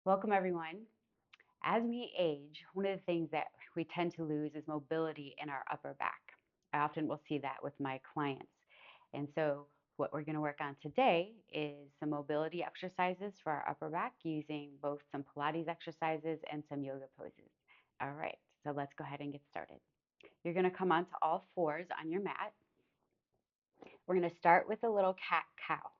Welcome, everyone. As we age, one of the things that we tend to lose is mobility in our upper back. I often will see that with my clients. And so, what we're going to work on today is some mobility exercises for our upper back using both some Pilates exercises and some yoga poses. All right, so let's go ahead and get started. You're going to come onto all fours on your mat. We're going to start with a little cat cow.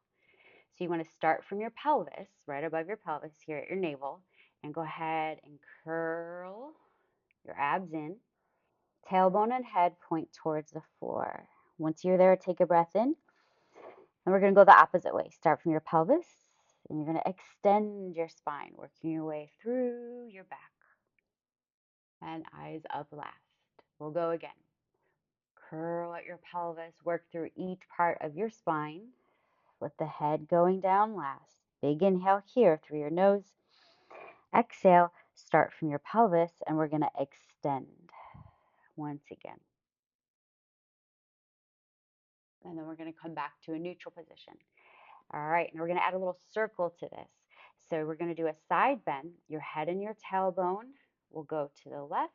So you want to start from your pelvis, right above your pelvis here at your navel, and go ahead and curl your abs in. Tailbone and head point towards the floor. Once you're there, take a breath in. And we're going to go the opposite way. Start from your pelvis, and you're going to extend your spine, working your way through your back. And eyes up last. We'll go again. Curl at your pelvis, work through each part of your spine with the head going down last. Big inhale here through your nose. Exhale, start from your pelvis, and we're going to extend once again. And then we're going to come back to a neutral position. All right, and we're going to add a little circle to this. So we're going to do a side bend. Your head and your tailbone will go to the left,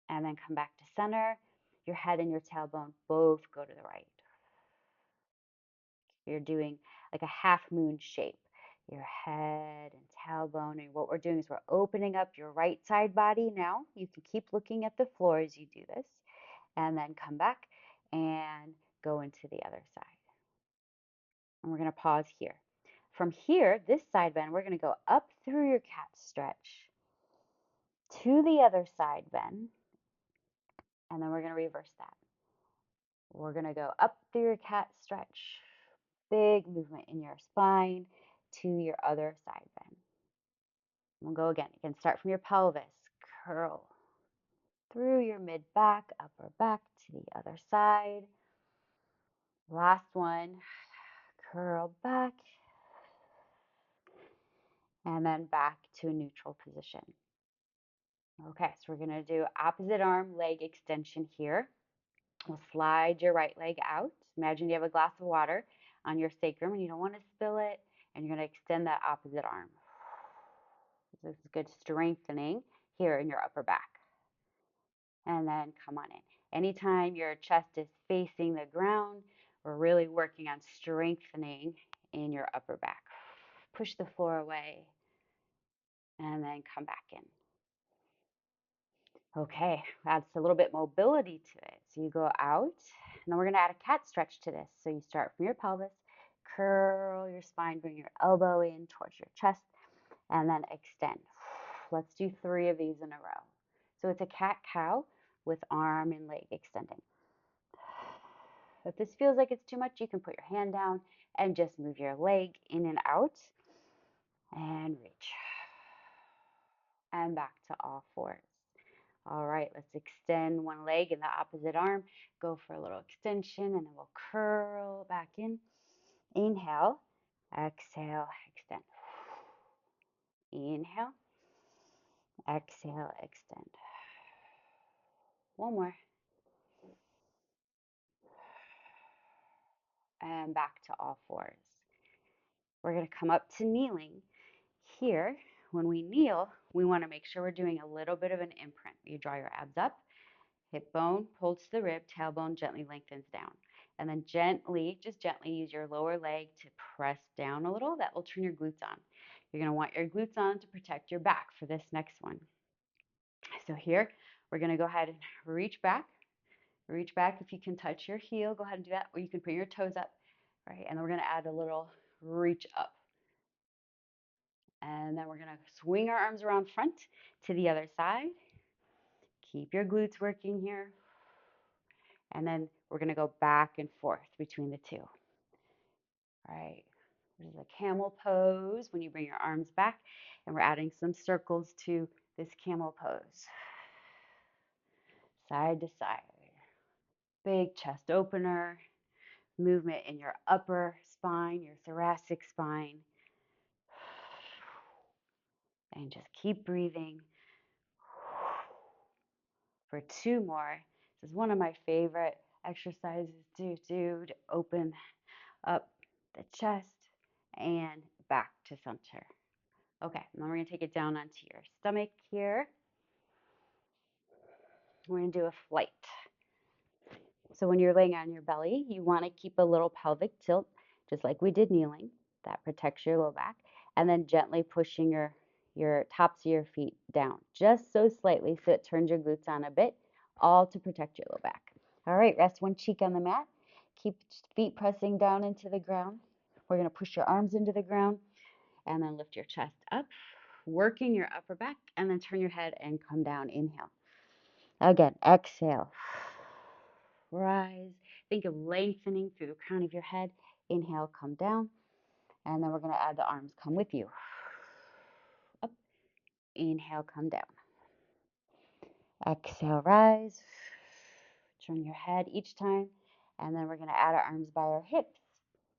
and then come back to center. Your head and your tailbone both go to the right. You're doing like a half moon shape. Your head and tailbone. And what we're doing is we're opening up your right side body now. You can keep looking at the floor as you do this. And then come back and go into the other side. And we're going to pause here. From here, this side bend, we're going to go up through your cat stretch to the other side bend. And then we're going to reverse that. We're going to go up through your cat stretch. Big movement in your spine to your other side bend. We'll go again. You can start from your pelvis. Curl through your mid back, upper back to the other side. Last one. Curl back. And then back to a neutral position. Okay, so we're going to do opposite arm leg extension here. We'll slide your right leg out. Imagine you have a glass of water on your sacrum and you don't want to spill it, and you're going to extend that opposite arm. This is good strengthening here in your upper back. And then come on in. Anytime your chest is facing the ground, we're really working on strengthening in your upper back. Push the floor away and then come back in. Okay, adds a little bit mobility to it. So you go out, and then we're going to add a cat stretch to this. So you start from your pelvis, curl your spine, bring your elbow in towards your chest, and then extend. Let's do 3 of these in a row. So it's a cat-cow with arm and leg extending. If this feels like it's too much, you can put your hand down and just move your leg in and out and reach. And back to all fours. All right, let's extend one leg in the opposite arm. Go for a little extension, and then we'll curl back in. Inhale, exhale, extend. Inhale, exhale, extend. One more. And back to all fours. We're going to come up to kneeling. Here, when we kneel, we want to make sure we're doing a little bit of an imprint. You draw your abs up, hip bone pulls to the rib, tailbone gently lengthens down. And then gently, just gently use your lower leg to press down a little. That will turn your glutes on. You're going to want your glutes on to protect your back for this next one. So here, we're going to go ahead and reach back. Reach back. If you can touch your heel, go ahead and do that. Or you can bring your toes up. Right? And then we're going to add a little reach up. And then we're going to swing our arms around front to the other side. Keep your glutes working here. And then we're going to go back and forth between the two. All right. This is a camel pose when you bring your arms back. And we're adding some circles to this camel pose. Side to side. Big chest opener. Movement in your upper spine, your thoracic spine. And just keep breathing. For 2 more. This is one of my favorite exercises to do to open up the chest and back to center. Okay, and then we're going to take it down onto your stomach here. We're going to do a flight. So when you're laying on your belly, you want to keep a little pelvic tilt, just like we did kneeling. That protects your low back. And then gently pushing your tops of your feet down, just so slightly so it turns your glutes on a bit, all to protect your low back. All right, rest one cheek on the mat. Keep feet pressing down into the ground. We're going to push your arms into the ground and then lift your chest up, working your upper back, and then turn your head and come down. Inhale. Again, exhale. Rise. Think of lengthening through the crown of your head. Inhale, come down. And then we're going to add the arms come with you. Up. Inhale, come down. Exhale, rise. Turn your head each time. And then we're going to add our arms by our hips.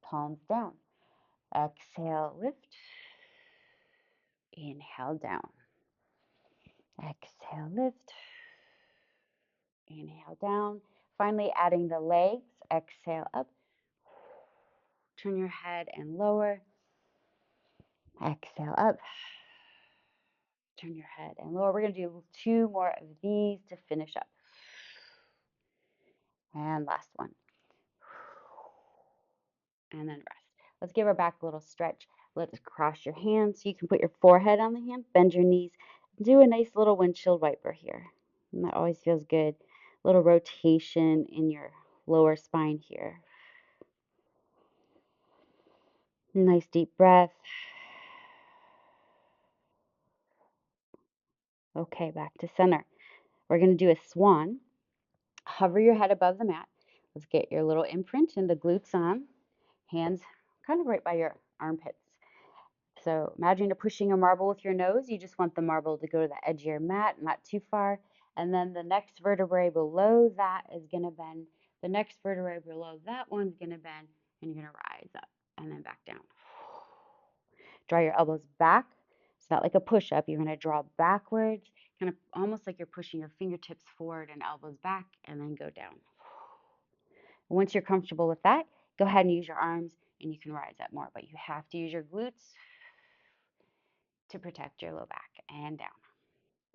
Palms down. Exhale, lift. Inhale, down. Exhale, lift. Inhale, down. Finally, adding the legs. Exhale, up. Turn your head and lower. Exhale, up. Turn your head and lower. We're going to do 2 more of these to finish up. And last one. And then rest. Let's give our back a little stretch. Let's cross your hands so you can put your forehead on the hand, bend your knees, do a nice little windshield wiper here. And that always feels good. A little rotation in your lower spine here. Nice deep breath. Okay, back to center. We're going to do a swan. Hover your head above the mat. Let's get your little imprint and the glutes on. Hands kind of right by your armpits. So imagine you're pushing a marble with your nose. You just want the marble to go to the edge of your mat, not too far. And then the next vertebrae below that is going to bend. The next vertebrae below that one's going to bend, and you're going to rise up and then back down. Draw your elbows back. It's not like a push-up. You're going to draw backwards, kind of almost like you're pushing your fingertips forward and elbows back, and then go down. Once you're comfortable with that, go ahead and use your arms, and you can rise up more. But you have to use your glutes to protect your low back and down.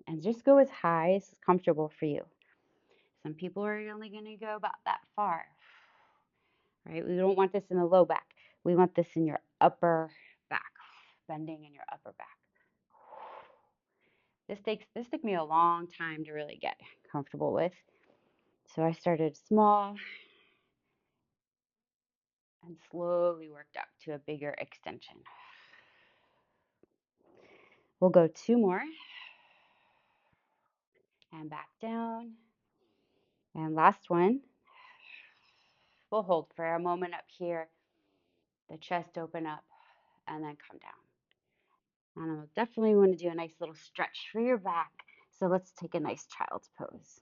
And just go as high as is comfortable for you. Some people are only going to go about that far, right? We don't want this in the low back. We want this in your upper back, bending in your upper back. This took me a long time to really get comfortable with. So I started small and slowly worked up to a bigger extension. We'll go 2 more. And back down. And last one. We'll hold for a moment up here. The chest open up and then come down. And I'll definitely want to do a nice little stretch for your back. So let's take a nice child's pose.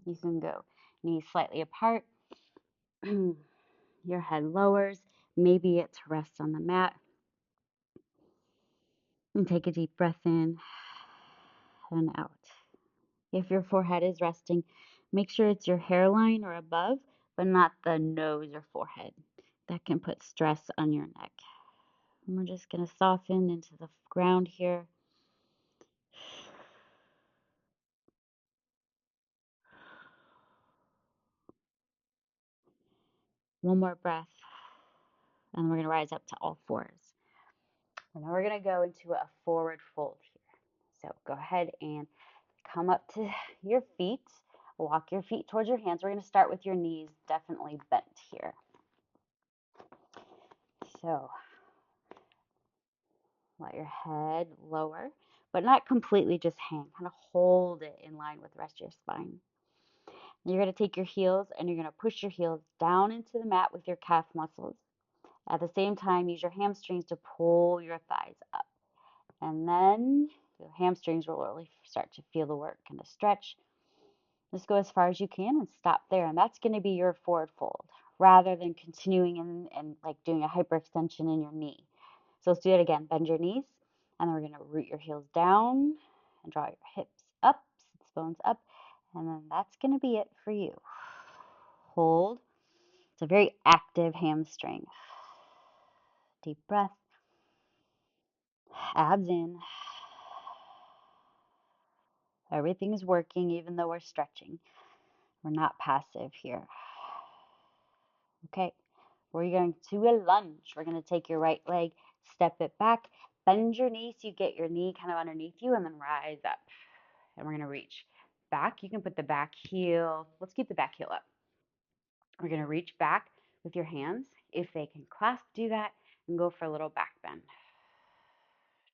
You can go knees slightly apart. Your head lowers. Maybe it's rest on the mat. And take a deep breath in and out. If your forehead is resting, make sure it's your hairline or above, but not the nose or forehead. That can put stress on your neck. And we're just going to soften into the ground here. One more breath. And we're going to rise up to all fours. And then we're going to go into a forward fold here. So go ahead and come up to your feet. Walk your feet towards your hands. We're going to start with your knees definitely bent here. So let your head lower, but not completely just hang. Kind of hold it in line with the rest of your spine. You're going to take your heels and you're going to push your heels down into the mat with your calf muscles. At the same time, use your hamstrings to pull your thighs up. And then your hamstrings will really start to feel the work and the stretch. Just go as far as you can and stop there. And that's going to be your forward fold rather than continuing and like doing a hyperextension in your knee. So let's do it again. Bend your knees. And then we're going to root your heels down and draw your hips up, sits bones up. And then that's going to be it for you. Hold. It's a very active hamstring. Deep breath. Abs in. Everything's working even though we're stretching. We're not passive here. Okay, we're going to a lunge. We're going to take your right leg, step it back, bend your knee so you get your knee kind of underneath you, and then rise up. And we're going to reach back. You can put the back heel, let's keep the back heel up. We're going to reach back with your hands. If they can clasp, do that, and go for a little back bend.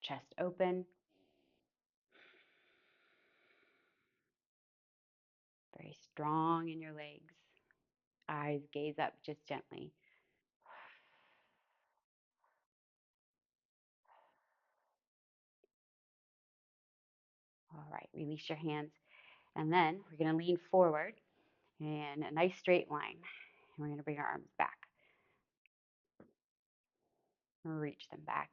Chest open. Very strong in your legs. Eyes gaze up just gently. All right, release your hands. And then we're going to lean forward in a nice straight line. And we're going to bring our arms back. Reach them back.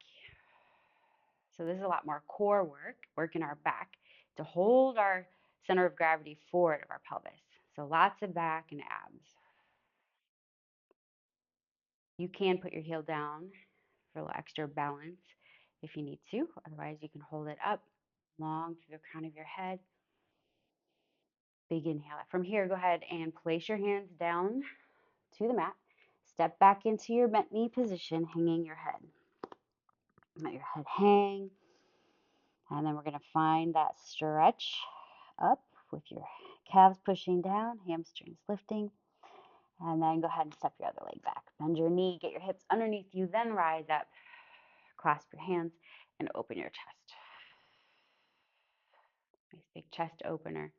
So this is a lot more core work, working our back to hold our center of gravity forward of our pelvis. So lots of back and abs. You can put your heel down for a little extra balance if you need to. Otherwise, you can hold it up long through the crown of your head. Big inhale. From here, go ahead and place your hands down to the mat. Step back into your bent knee position, hanging your head. Let your head hang. And then we're going to find that stretch up with your calves pushing down, hamstrings lifting. And then go ahead and step your other leg back. Bend your knee, get your hips underneath you, then rise up. Clasp your hands and open your chest. Nice big chest opener.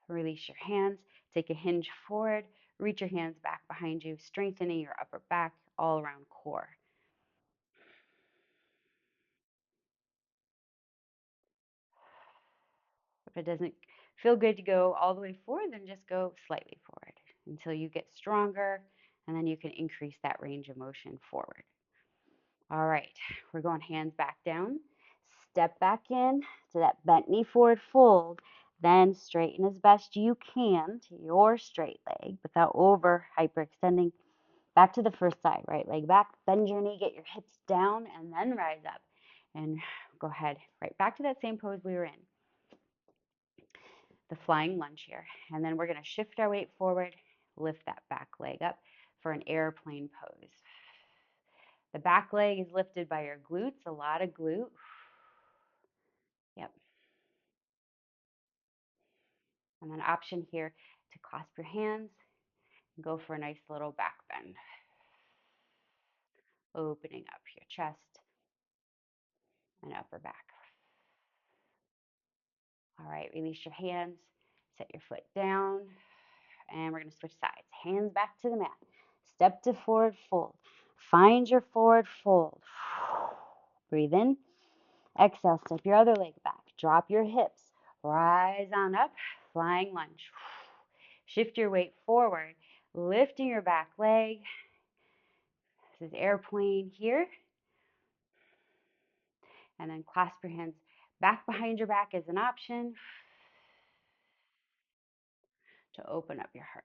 Release your hands. Take a hinge forward. Reach your hands back behind you, strengthening your upper back all around core. If it doesn't feel good to go all the way forward, then just go slightly forward until you get stronger, and then you can increase that range of motion forward. All right, we're going hands back down. Step back in to that bent knee forward fold, then straighten as best you can to your straight leg without over hyperextending. Back to the first side, right leg back, bend your knee, get your hips down, and then rise up. And go ahead, right back to that same pose we were in. The flying lunge here. And then we're going to shift our weight forward, lift that back leg up for an airplane pose. The back leg is lifted by your glutes, a lot of glute. Yep. And then option here to clasp your hands and go for a nice little back bend. Opening up your chest and upper back. All right, release your hands, set your foot down, and we're going to switch sides. Hands back to the mat. Step to forward fold. Find your forward fold. Breathe in. Exhale, step your other leg back. Drop your hips. Rise on up. Flying lunge. Shift your weight forward, lifting your back leg. This is airplane here. And then clasp your hands back behind your back as an option to open up your heart.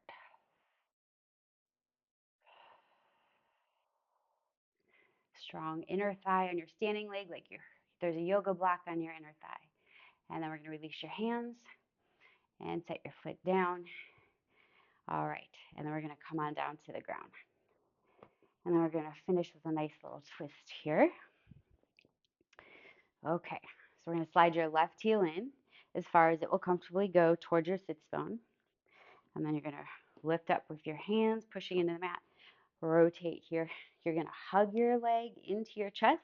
Strong inner thigh on your standing leg, like there's a yoga block on your inner thigh. And then we're going to release your hands and set your foot down. All right, and then we're going to come on down to the ground. And then we're going to finish with a nice little twist here. Okay, so we're going to slide your left heel in as far as it will comfortably go towards your sits bone. And then you're going to lift up with your hands, pushing into the mat. Rotate here. You're going to hug your leg into your chest.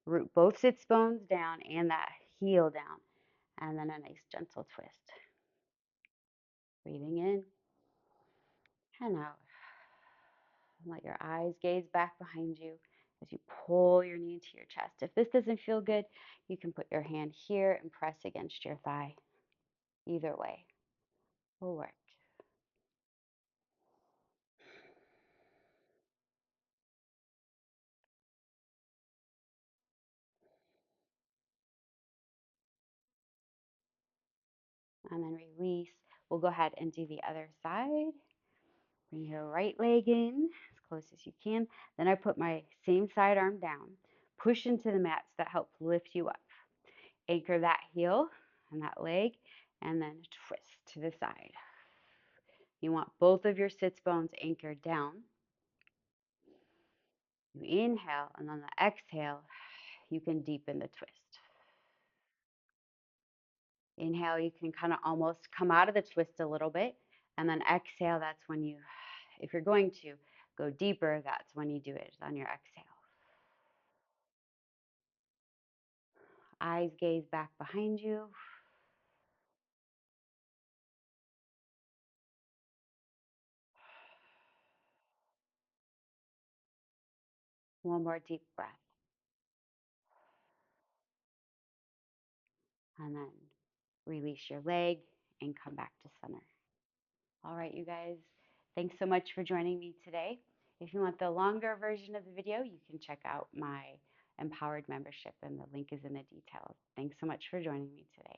Root both sits bones down and that heel down. And then a nice gentle twist. Breathing in and out. And let your eyes gaze back behind you as you pull your knee into your chest. If this doesn't feel good, you can put your hand here and press against your thigh. Either way will work. And then release. We'll go ahead and do the other side. Bring your right leg in as close as you can. Then I put my same side arm down. Push into the mats that help lift you up. Anchor that heel and that leg, and then twist to the side. You want both of your sits bones anchored down. You inhale, and on the exhale, you can deepen the twist. Inhale, you can kind of almost come out of the twist a little bit. And then exhale, that's when you, if you're going to go deeper, that's when you do it on your exhale. Eyes gaze back behind you. One more deep breath. And then release your leg and come back to center. All right, you guys, thanks so much for joining me today. If you want the longer version of the video, you can check out my Empowered membership, and the link is in the details. Thanks so much for joining me today.